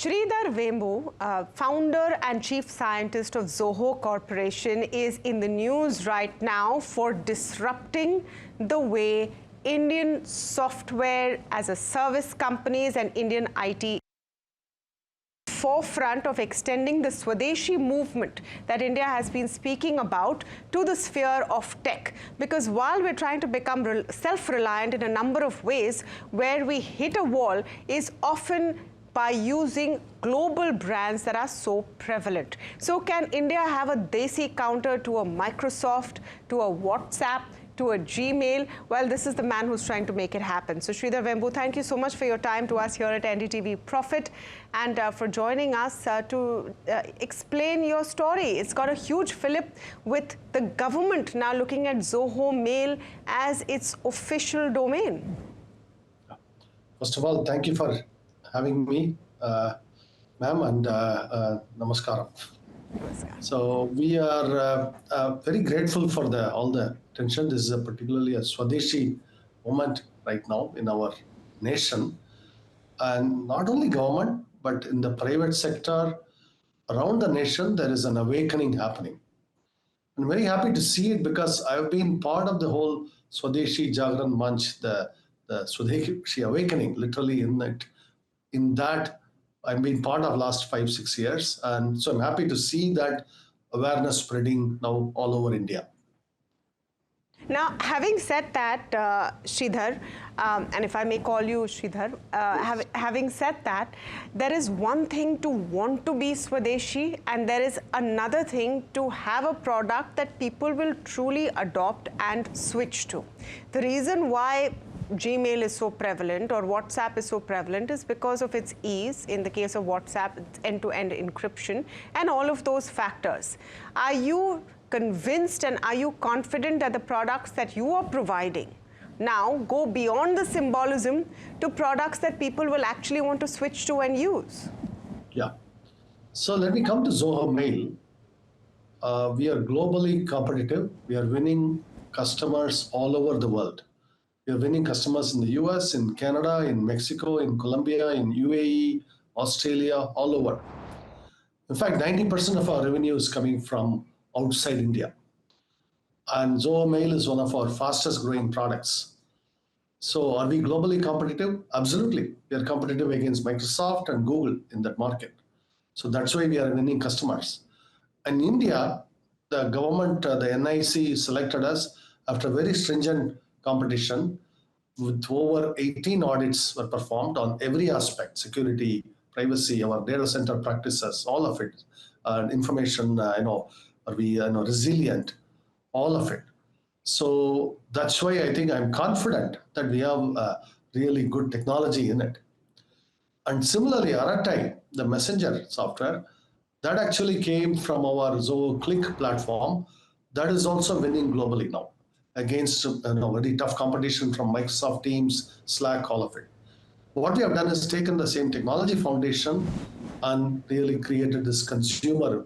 Sridhar Vembu, founder and chief scientist of Zoho Corporation, is in the news right now for disrupting the way Indian software as a service companies and Indian IT forefront of extending the swadeshi movement that India has been speaking about to the sphere of tech. Because while we're trying to become self-reliant in a number of ways, where we hit a wall is often by using global brands that are so prevalent. So can India have a desi counter to a Microsoft, to a WhatsApp, to a Gmail? Well, this is the man who's trying to make it happen. So Sridhar Vembu, thank you so much for your time to us here at NDTV Profit and for joining us to explain your story. It's got a huge fillip with the government now looking at Zoho Mail as its official domain. First of all, thank you for having me, ma'am, and namaskaram. So we are very grateful for all the attention. This is particularly a Swadeshi moment right now in our nation. And not only government, but in the private sector around the nation, there is an awakening happening. I'm very happy to see it because I've been part of the whole Swadeshi Jagran Manch, the Swadeshi awakening, literally in that I've been part of last 5-6 years. And so I'm happy to see that awareness spreading now all over India. Now, having said that, Sridhar, and if I may call you Sridhar, having said that, there is one thing to want to be Swadeshi, and there is another thing to have a product that people will truly adopt and switch to. The reason why Gmail is so prevalent or WhatsApp is so prevalent is because of its ease. In the case of WhatsApp, it's end-to-end encryption and all of those factors. Are you convinced and are you confident that the products that you are providing now go beyond the symbolism to products that people will actually want to switch to and use? Yeah. So let me come to Zoho Mail. We are globally competitive. We are winning customers all over the world. We are winning customers in the US, in Canada, in Mexico, in Colombia, in UAE, Australia, all over. In fact, 90% of our revenue is coming from outside India. And Zoho Mail is one of our fastest growing products. So are we globally competitive? Absolutely. We are competitive against Microsoft and Google in that market. So that's why we are winning customers. In India, the government, the NIC selected us after very stringent competition with over 18 audits were performed on every aspect: security, privacy, our data center practices, all of it, information, are we resilient, all of it. So that's why I think I'm confident that we have really good technology in it. And similarly, Aratai, the messenger software, that actually came from our Zoho Click platform. That is also winning globally now against very tough competition from Microsoft Teams, Slack, all of it. What we have done is taken the same technology foundation and really created this consumer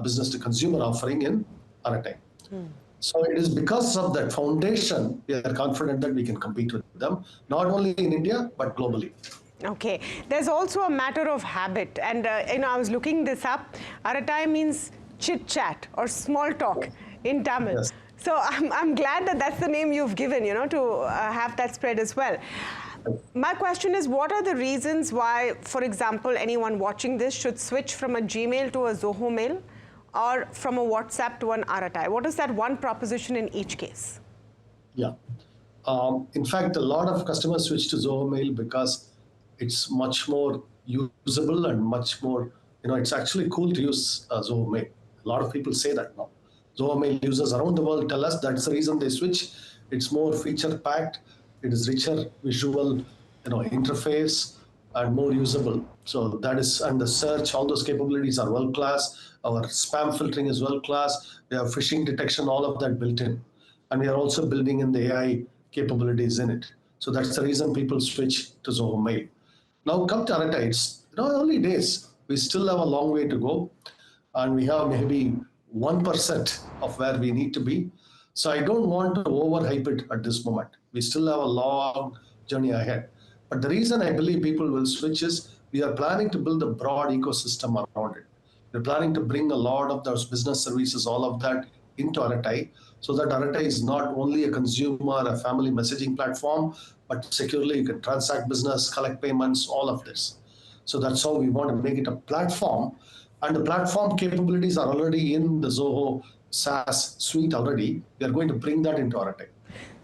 business to consumer offering in Aratai. So it is because of that foundation we are confident that we can compete with them, not only in India but globally. Okay, there's also a matter of habit, and I was looking this up. Aratai means chit chat or small talk in Tamil. Yes. So I'm glad that that's the name you've given, to have that spread as well. My question is, what are the reasons why, for example, anyone watching this should switch from a Gmail to a Zoho Mail or from a WhatsApp to an Aratai? What is that one proposition in each case? Yeah. In fact, a lot of customers switch to Zoho Mail because it's much more usable and much more, it's actually cool to use Zoho Mail. A lot of people say that now. Zoho Mail users around the world tell us that's the reason they switch. It's more feature packed. It is richer visual, interface and more usable. So that is, and the search, all those capabilities are world class. Our spam filtering is world class. We have phishing detection, all of that built in. And we are also building in the AI capabilities in it. So that's the reason people switch to Zoho Mail. Now come to Aratai. It's early days. We still have a long way to go. And we have maybe 1% of where we need to be. So I don't want to overhype it at this moment. We still have a long journey ahead. But the reason I believe people will switch is we are planning to build a broad ecosystem around it. We're planning to bring a lot of those business services, all of that into Aratai, so that Aratai is not only a consumer, a family messaging platform, but securely you can transact business, collect payments, all of this. So that's how we want to make it a platform. And the platform capabilities are already in the Zoho SaaS suite already. We are going to bring that into Aratai.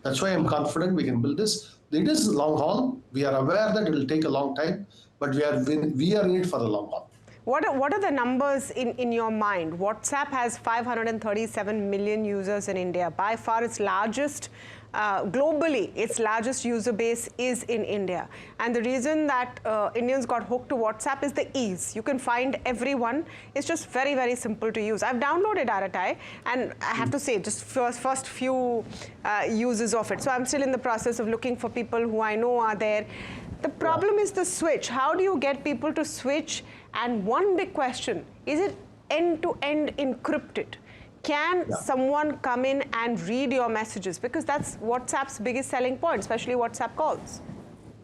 That's why I'm confident we can build this. It is long haul. We are aware that it will take a long time, but we are in it for the long haul. What are the numbers in your mind? WhatsApp has 537 million users in India. By far its largest, globally, its largest user base is in India. And the reason that Indians got hooked to WhatsApp is the ease. You can find everyone. It's just very, very simple to use. I've downloaded Aratai, and I have to say, just first few uses of it. So I'm still in the process of looking for people who I know are there. The problem is the switch. How do you get people to switch? And one big question, is it end-to-end encrypted? Can someone come in and read your messages? Because that's WhatsApp's biggest selling point, especially WhatsApp calls.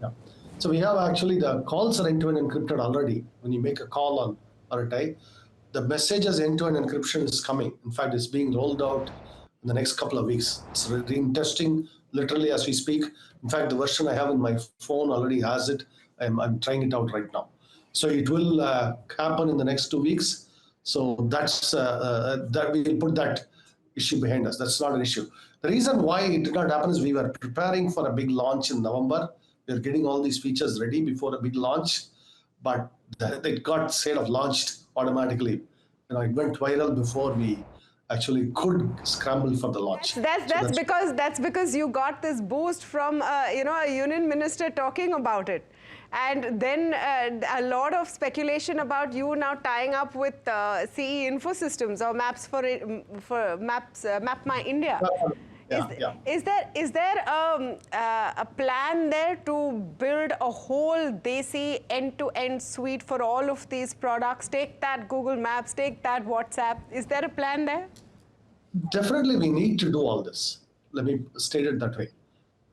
Yeah. So we have actually the calls are end-to-end encrypted already. When you make a call on Aratai, the messages end-to-end encryption is coming. In fact, it's being rolled out in the next couple of weeks. It's in testing literally as we speak. In fact, the version I have in my phone already has it. I'm trying it out right now. So it will happen in the next 2 weeks. So that's that we will put that issue behind us. That's not an issue. The reason why it did not happen is we were preparing for a big launch in November. We are getting all these features ready before a big launch, but it got sort of launched automatically. It went viral before we actually could scramble for the launch. That's because you got this boost from a union minister talking about it. And then a lot of speculation about you now tying up with CE Infosystems or Maps for Map My India. Is there a plan there to build a whole Desi end-to-end suite for all of these products? Take that Google Maps, take that WhatsApp. Is there a plan there? Definitely, we need to do all this. Let me state it that way.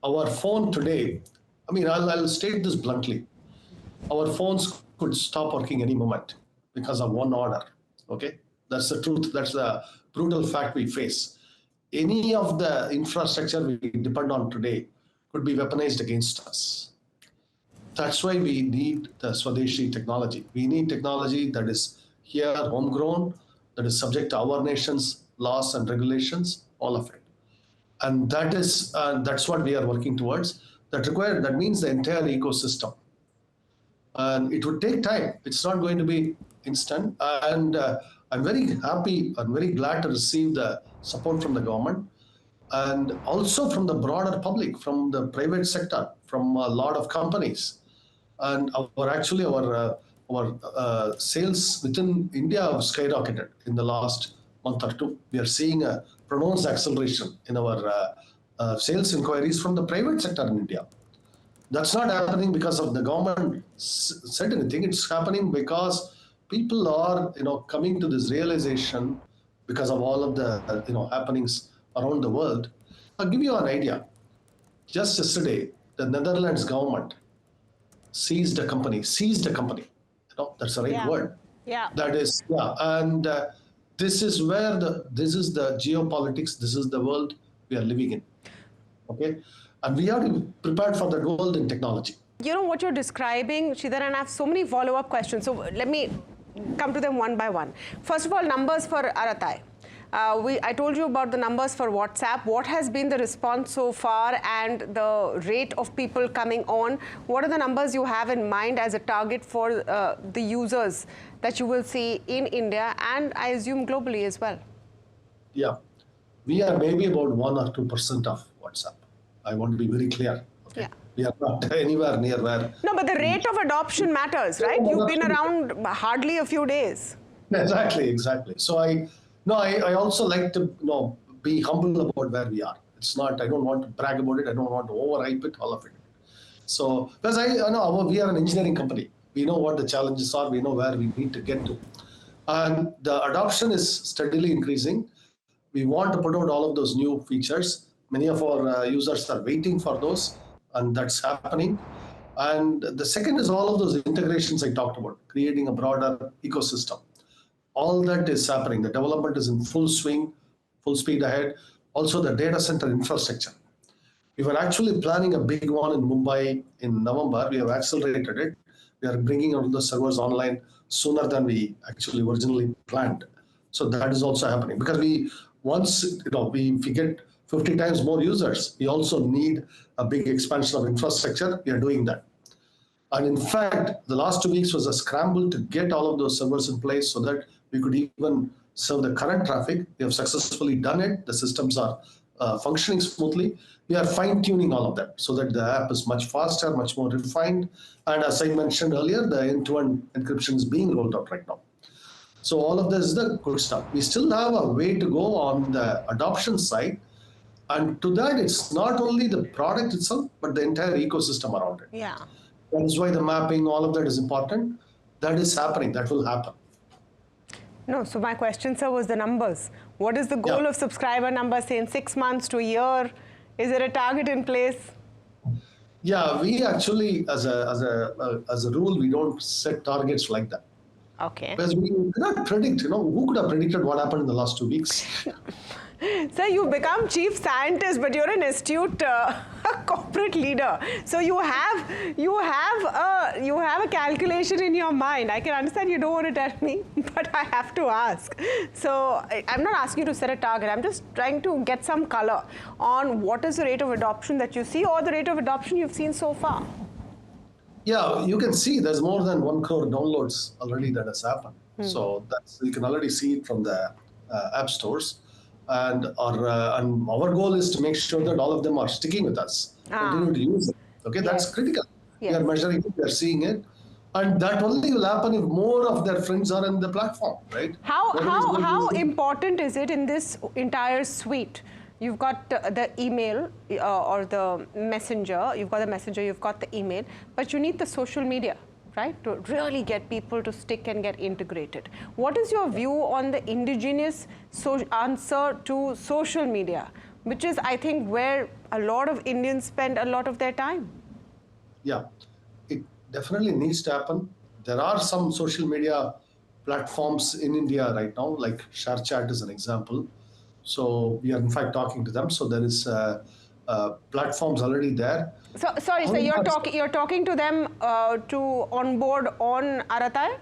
Our phone today, I'll state this bluntly. Our phones could stop working any moment because of one order. Okay, that's the truth. That's the brutal fact we face. Any of the infrastructure we depend on today could be weaponized against us. That's why we need the swadeshi technology. We need technology that is here, homegrown, that is subject to our nation's laws and regulations, all of it. And that's what we are working towards. That means the entire ecosystem. And it would take time. It's not going to be instant. And I'm very happy and very glad to receive the support from the government and also from the broader public, from the private sector, from a lot of companies. And our sales within India have skyrocketed in the last month or two. We are seeing a pronounced acceleration in our sales inquiries from the private sector in India. That's not happening because of the government said anything. It's happening because people are, coming to this realization because of all of the, happenings around the world. I'll give you an idea. Just yesterday, the Netherlands government seized a company. That's the right word. Yeah. That is, and this is the geopolitics. This is the world we are living in. Okay. And we are prepared for that world in technology. You know what you're describing, Sridhar, and I have so many follow-up questions. So let me come to them one by one. First of all, numbers for Aratai. I told you about the numbers for WhatsApp. What has been the response so far and the rate of people coming on? What are the numbers you have in mind as a target for the users that you will see in India and I assume globally as well? Yeah, we are maybe about 1 or 2% of WhatsApp. I want to be very clear. Okay? Yeah. We are not anywhere near where. No, but the rate of adoption matters, right? You've been around hardly a few days. Exactly. So I also like to be humble about where we are. It's not. I don't want to brag about it. I don't want to overhype it. All of it. So because I know we are an engineering company. We know what the challenges are. We know where we need to get to, and the adoption is steadily increasing. We want to put out all of those new features. Many of our users are waiting for those, and that's happening. And the second is all of those integrations I talked about, creating a broader ecosystem. All that is happening. The development is in full swing, full speed ahead. Also, the data center infrastructure. We were actually planning a big one in Mumbai in November. We have accelerated it. We are bringing all the servers online sooner than we actually originally planned. So that is also happening because once we get 50 times more users, we also need a big expansion of infrastructure. We are doing that. And in fact, the last 2 weeks was a scramble to get all of those servers in place so that we could even serve the current traffic. We have successfully done it. The systems are functioning smoothly. We are fine-tuning all of that so that the app is much faster, much more refined. And as I mentioned earlier, the end-to-end encryption is being rolled out right now. So all of this is the good stuff. We still have a way to go on the adoption side. And to that, it's not only the product itself, but the entire ecosystem around it. Yeah. That is why the mapping, all of that is important. That is happening. That will happen. No, so my question, sir, was the numbers. What is the goal of subscriber numbers, say, in 6 months to a year? Is there a target in place? Yeah, we actually, as a rule, we don't set targets like that. Okay. Because we cannot predict, who could have predicted what happened in the last 2 weeks? Sir, you become chief scientist, but you're an astute corporate leader. So you have a calculation in your mind. I can understand you don't want to tell me, but I have to ask. So I'm not asking you to set a target. I'm just trying to get some color on what is the rate of adoption that you see or the rate of adoption you've seen so far. Yeah, you can see there's more than 1 crore downloads already that has happened. So you can already see it from the app stores. And our goal is to make sure that all of them are sticking with us, continue to use it. Okay, that's critical. Yes. We are measuring it, we are seeing it. And that only will happen if more of their friends are in the platform, right? How important is it in this entire suite? You've got the email or the messenger, you've got the messenger, you've got the email, but you need the social media, right? To really get people to stick and get integrated. What is your view on the indigenous answer to social media, which is, I think, where a lot of Indians spend a lot of their time? Yeah, it definitely needs to happen. There are some social media platforms in India right now, like ShareChat is an example. So we are in fact talking to them. So there is platforms already there. So sorry, sir, you're talking to them to onboard on Aratai?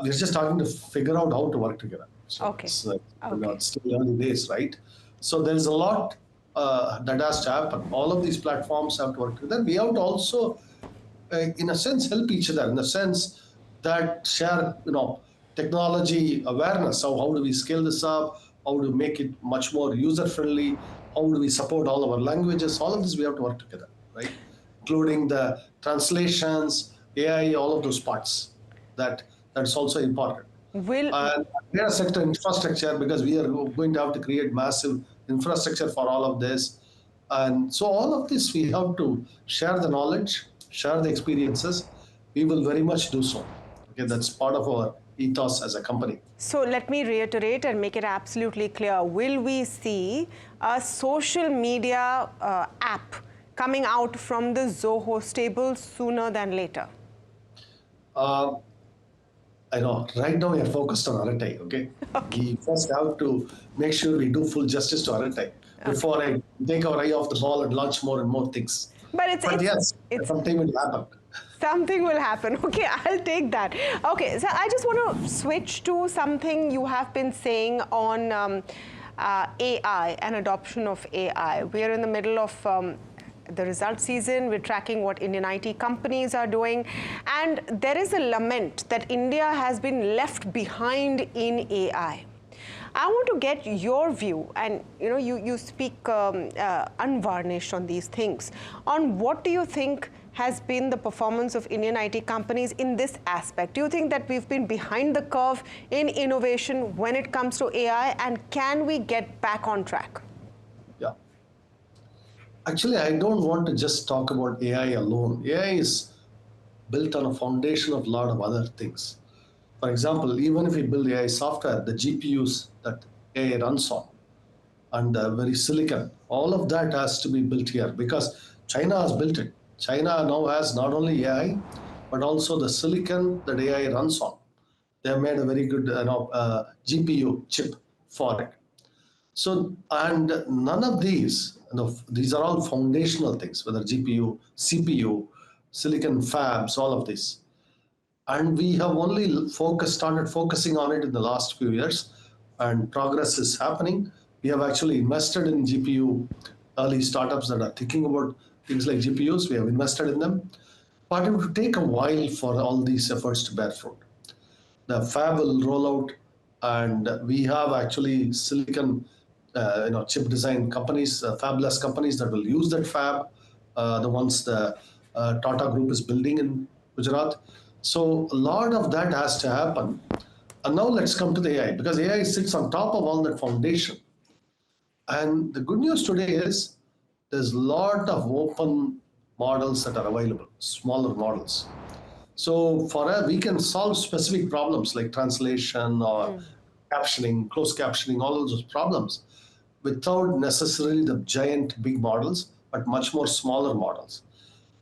We're just starting to figure out how to work together. So Okay. it's still early days, right? So there's a lot that has to happen. All of these platforms have to work together. We have to also, in a sense, help each other in the sense that share, technology awareness. So how do we scale this up? How do we make it much more user-friendly? How do we support all our languages? All of this we have to work together, right? Including the translations, AI, all of those parts. That's also important. And data center infrastructure, because we are going to have to create massive infrastructure for all of this. And so all of this, we have to share the knowledge, share the experiences. We will very much do so. Okay, that's part of our ethos as a company. So let me reiterate and make it absolutely clear. Will we see a social media app coming out from the Zoho stable sooner than later? I know. Right now we are focused on Aratai, okay? We first have to make sure we do full justice to Aratai before I take our eye off the ball and launch more and more things. But yes, sometime it will happen. Something will happen. Okay, I'll take that. Okay, so I just want to switch to something you have been saying on AI and adoption of AI. We are in the middle of the result season. We're tracking what Indian IT companies are doing. And there is a lament that India has been left behind in AI. I want to get your view, and you speak unvarnished on these things. On what do you think has been the performance of Indian IT companies in this aspect? Do you think that we've been behind the curve in innovation when it comes to AI, and can we get back on track? Yeah. Actually, I don't want to just talk about AI alone. AI is built on a foundation of a lot of other things. For example, even if we build AI software, the GPUs that AI runs on, and the very silicon, all of that has to be built here because China has built it. China now has not only AI, but also the silicon that AI runs on. They have made a very good GPU chip for it. So, and none of these, these are all foundational things, whether GPU, CPU, silicon fabs, all of this. And we have only started focusing on it in the last few years, and progress is happening. We have actually invested in GPU early startups that are thinking about things like GPUs. We have invested in them, but it will take a while for all these efforts to bear fruit. The fab will roll out, and we have actually silicon, chip design companies, fabless companies that will use that fab, the ones the Tata Group is building in Gujarat. So a lot of that has to happen. And now let's come to the AI, because AI sits on top of all that foundation. And the good news today is there's a lot of open models that are available, smaller models. So for us, we can solve specific problems like translation or captioning, closed captioning, all of those problems without necessarily the giant big models, but much more smaller models.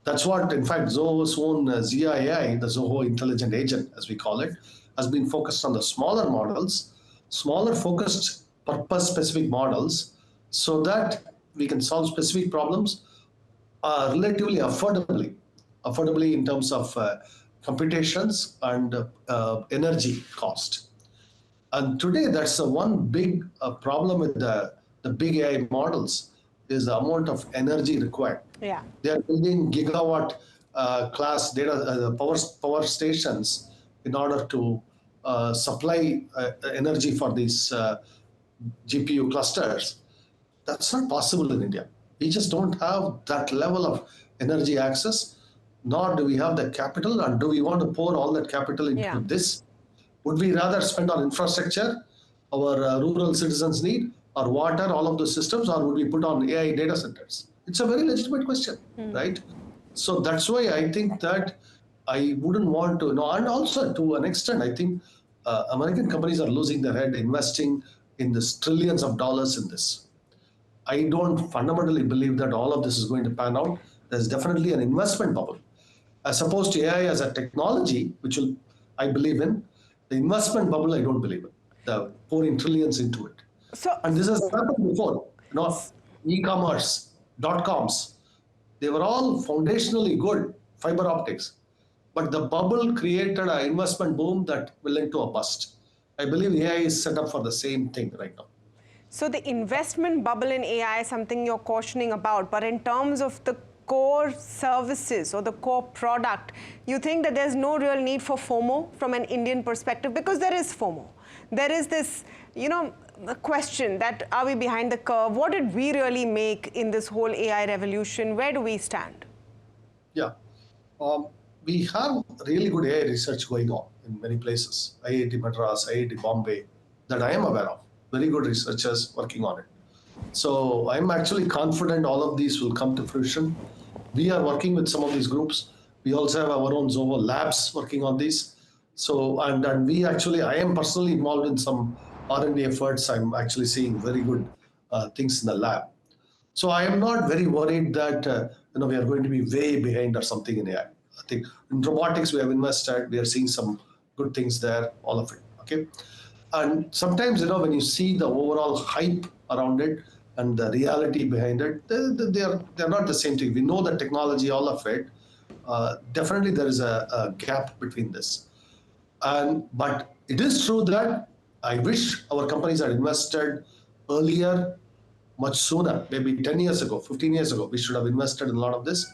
That's what, in fact, Zoho's own Zia AI, the Zoho Intelligent Agent, as we call it, has been focused on the smaller models, smaller focused purpose-specific models, so that we can solve specific problems relatively affordably in terms of computations and energy cost. And today, that's the one big problem with the big AI models is the amount of energy required. Yeah. They are building gigawatt class data power stations in order to supply energy for these GPU clusters. That's not possible in India. We just don't have that level of energy access, nor do we have the capital. And do we want to pour all that capital into this? Would we rather spend on infrastructure our rural citizens need, or water, all of those systems, or would we put on AI data centers? It's a very legitimate question, right? So that's why I think that I wouldn't want to know. And also, to an extent, I think American companies are losing their head investing in this trillions of dollars in this. I don't fundamentally believe that all of this is going to pan out. There's definitely an investment bubble. As opposed to AI as a technology, which I believe in, the investment bubble, I don't believe in. The pouring trillions into it. And this has happened before. E-commerce, dot-coms, they were all foundationally good, fiber optics. But the bubble created an investment boom that will lead to a bust. I believe AI is set up for the same thing right now. So the investment bubble in AI is something you're cautioning about, but in terms of the core services or the core product, you think that there's no real need for FOMO from an Indian perspective? Because there is FOMO. There is this, question that are we behind the curve? What did we really make in this whole AI revolution? Where do we stand? Yeah. We have really good AI research going on in many places. IIT Madras, IIT Bombay, that I am aware of. Very good researchers working on it. So I'm actually confident all of these will come to fruition. We are working with some of these groups. We also have our own Zoho labs working on these. So, and we actually, I am personally involved in some R&D efforts. I'm actually seeing very good things in the lab. So I am not very worried that we are going to be way behind or something in AI. I think in robotics we have invested. We are seeing some good things there. All of it. Okay, and sometimes when you see the overall hype around it and the reality behind it, they're not the same thing. We know the technology, all of it. Definitely there is a gap between this. But it is true that I wish our companies had invested earlier, much sooner, maybe 10 years ago, 15 years ago. We should have invested in a lot of this.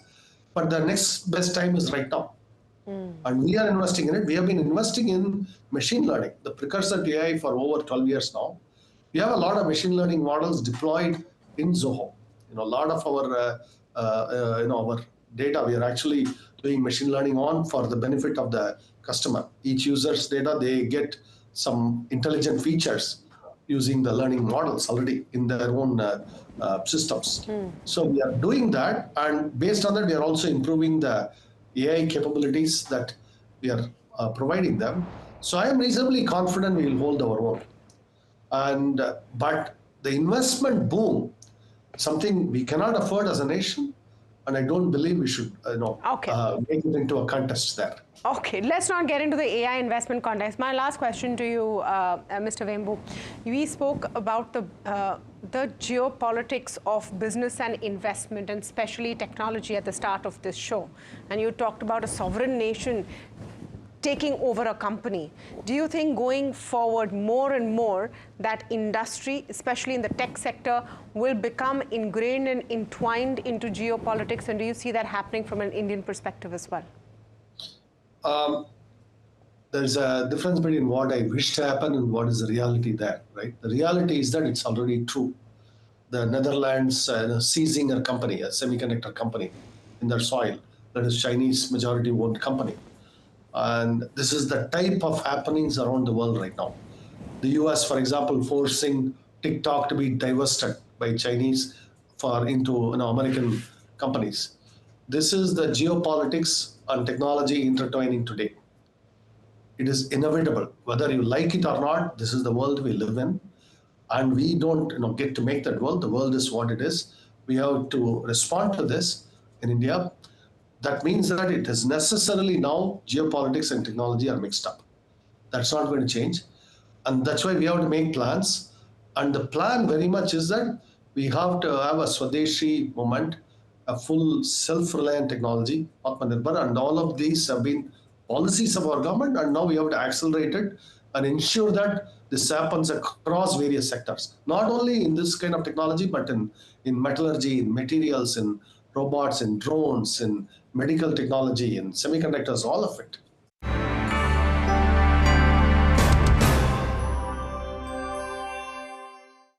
But the next best time is right now. And we are investing in it. We have been investing in machine learning, the precursor to AI, for over 12 years now. We have a lot of machine learning models deployed in Zoho. A lot of our our data we are actually doing machine learning on for the benefit of the customer. Each user's data, they get some intelligent features using the learning models already in their own systems. So we are doing that, and based on that, we are also improving the AI capabilities that we are providing them. So I am reasonably confident we will hold our own. But the investment boom, something we cannot afford as a nation, and I don't believe we should, Okay. make it into a contest there. Okay, let's not get into the AI investment context. My last question to you, Mr. Vembu. We spoke about the geopolitics of business and investment, and especially technology at the start of this show. And you talked about a sovereign nation taking over a company. Do you think going forward more and more that industry, especially in the tech sector, will become ingrained and entwined into geopolitics? And do you see that happening from an Indian perspective as well? There's a difference between what I wish to happen and what is the reality there, right? The reality is that it's already true. The Netherlands seizing a company, a semiconductor company, in their soil, that is Chinese majority-owned company. And this is the type of happenings around the world right now. The US, for example, forcing TikTok to be divested by Chinese into American companies. This is the geopolitics and technology intertwining today. It is inevitable, whether you like it or not. This is the world we live in, and we don't get to make that world. The world is what it is. We have to respond to this in India. That means that it is necessarily now geopolitics and technology are mixed up. That's not going to change. And that's why we have to make plans. And the plan very much is that we have to have a swadeshi moment, a full self-reliant technology, Atmanirbhar, and all of these have been policies of our government, and now we have to accelerate it and ensure that this happens across various sectors, not only in this kind of technology, but in metallurgy, in materials, in robots, in drones, in medical technology, in semiconductors, all of it.